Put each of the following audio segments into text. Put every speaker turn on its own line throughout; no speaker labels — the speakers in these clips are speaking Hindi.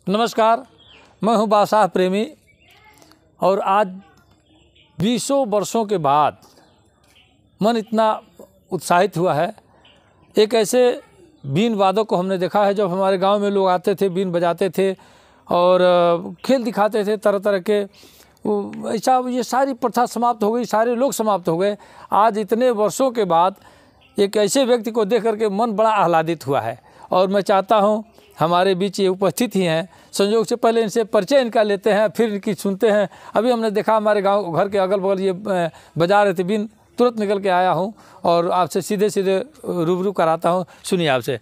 नमस्कार, मैं हूं बादशाह प्रेमी और आज 20 वर्षों के बाद मन इतना उत्साहित हुआ है। एक ऐसे बीन वादक को हमने देखा है, जब हमारे गांव में लोग आते थे, बीन बजाते थे और खेल दिखाते थे तरह तरह के। ऐसा ये सारी प्रथा समाप्त हो गई, सारे लोग समाप्त हो गए। आज इतने वर्षों के बाद एक ऐसे व्यक्ति को देख करके मन बड़ा आह्लादित हुआ है और मैं चाहता हूँ हमारे बीच ये उपस्थित ही हैं। संयोग से पहले इनसे परिचय इनका लेते हैं, फिर इनकी सुनते हैं। अभी हमने देखा हमारे गांव घर के अगल बगल ये बजा रहे थे बीन, तुरंत निकल के आया हूं और आपसे सीधे सीधे रूबरू कराता हूं। सुनिए आपसे।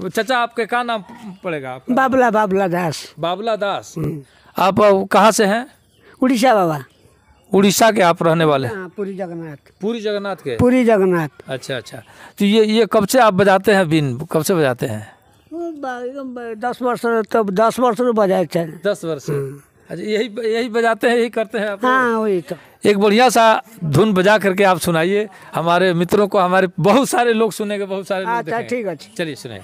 चाचा, आपके क्या नाम पड़ेगा?
बाबला दास।
बाबला दास। आप कहाँ से हैं?
उड़ीसा बाबा।
उड़ीसा के आप रहने वाले?
हाँ, पूरी जगन्नाथ।
पूरी जगन्नाथ के?
पूरी जगन्नाथ।
अच्छा अच्छा। तो ये कब से आप बजाते हैं बीन? कब से बजाते हैं?
10 वर्ष, तब 10 वर्ष बजाए थे।
10 वर्ष। अच्छा, यही बजाते हैं, यही करते हैं आप?
हाँ, वही तो।
एक बढ़िया सा धुन बजा करके आप सुनाइए हमारे मित्रों को। हमारे बहुत सारे लोग सुनेंगे, बहुत सारे लोग
अच्छा, ठीक है।
चलिए सुनाइए।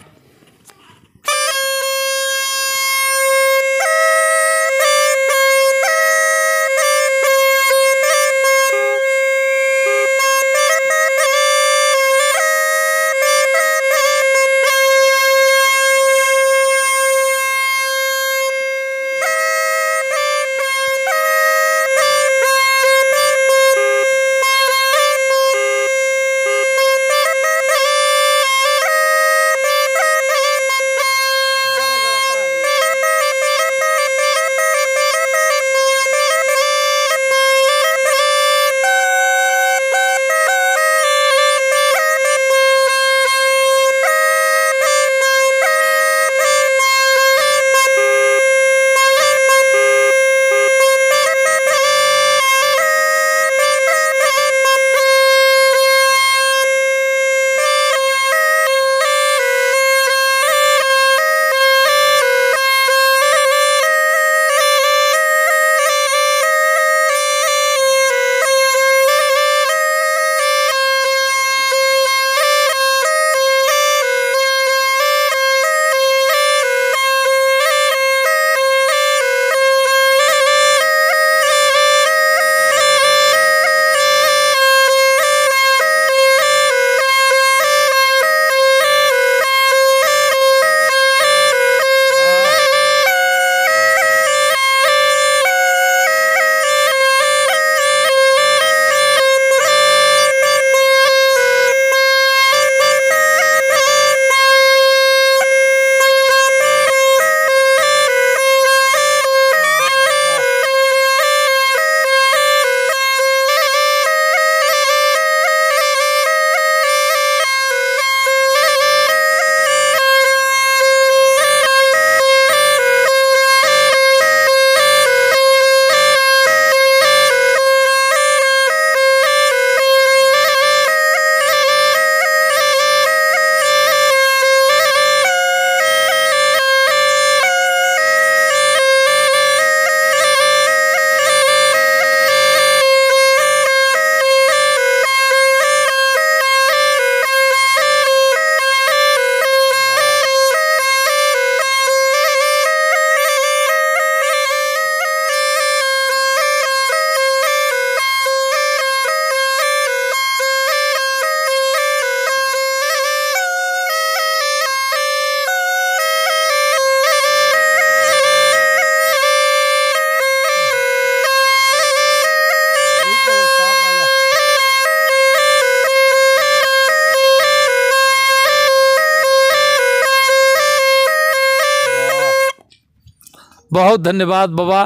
बहुत धन्यवाद बाबा।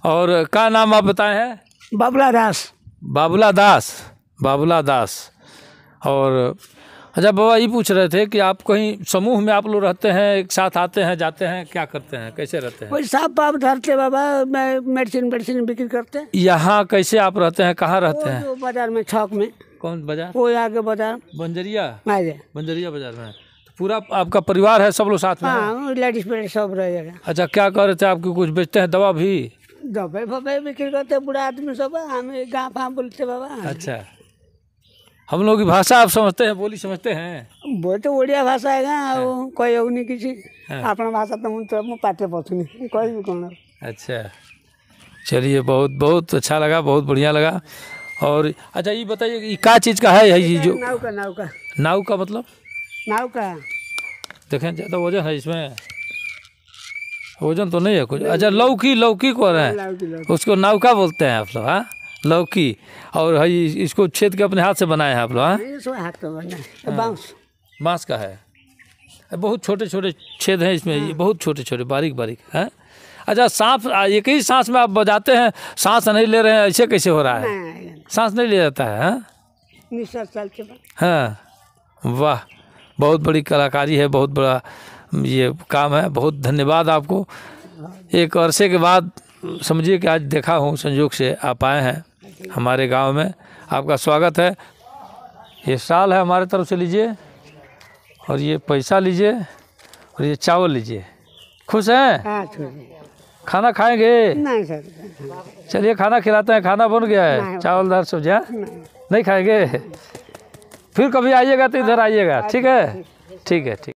और क्या नाम आप बताए हैं?
बाबला दास।
बाबला दास। बाबला दास। और अच्छा बाबा, ये पूछ रहे थे कि आप कहीं समूह में आप लोग रहते हैं, एक साथ आते हैं जाते हैं, क्या करते हैं, कैसे रहते हैं?
वही साफ पाप धरते बाबा, मैं मेडिसिन बिक्री करते।
यहाँ कैसे आप रहते हैं, कहाँ रहते हैं?
बाजार में, चौक में।
कौन बाजार?
वो आगे बाजार,
बंजरिया। बंजरिया बाजार में। पूरा आपका परिवार है, सब लोग साथ में?
हाँ, लेडीज पेडीज सब रहेगा।
अच्छा, क्या कर रहे थे? आपकी कुछ बेचते हैं दवा भी?
दवाई फवाई बिक्री करते, बूढ़ा आदमी सब, हमें गाँव फाँव बोलते बाबा।
अच्छा, हम लोग की भाषा आप समझते हैं, बोली समझते हैं?
वो तो उड़िया भाषा है, कोई होगी नहीं किसी। अपना भाषा तो मुझे पाटे पथुनी कोई भी कौन।
अच्छा, चलिए बहुत बहुत अच्छा लगा, बहुत बढ़िया लगा। और अच्छा ये बताइए ये क्या चीज़ का है ये जो
नाव का
नाव का मतलब?
नाव का
देखें ज़्यादा वजन है इसमें, वजन तो नहीं है कुछ। अच्छा लौकी, लौकी को रहे हैं उसको नावका बोलते हैं आप लोग? हाँ लौकी। और है इसको छेद के अपने हाथ से बनाए हैं आप लोग? हाँ
हाथ तो बना बांस,
बांस का है। बहुत छोटे छोटे छेद हैं इसमें, ये बहुत छोटे छोटे बारीक बारीक हैं। अच्छा सांस एक ही सांस में आप बजाते हैं, सांस नहीं ले रहे हैं, ऐसे कैसे हो रहा है? सांस नहीं ले जाता है? हाँ हाँ, वाह बहुत बड़ी कलाकारी है, बहुत बड़ा ये काम है। बहुत धन्यवाद आपको। एक अरसे के बाद समझिए कि आज देखा हूँ, संयोग से आप आए हैं हमारे गांव में, आपका स्वागत है। ये शाल है हमारे तरफ से लीजिए, और ये पैसा लीजिए, और ये चावल लीजिए। खुश हैं? खाना खाएंगे?
नहीं सर।
चलिए खाना खिलाते हैं, खाना बन गया है, चावल दाल सब्जी। नहीं खाएंगे? फिर कभी आइएगा तो इधर आइएगा, ठीक है? ठीक है, ठीक।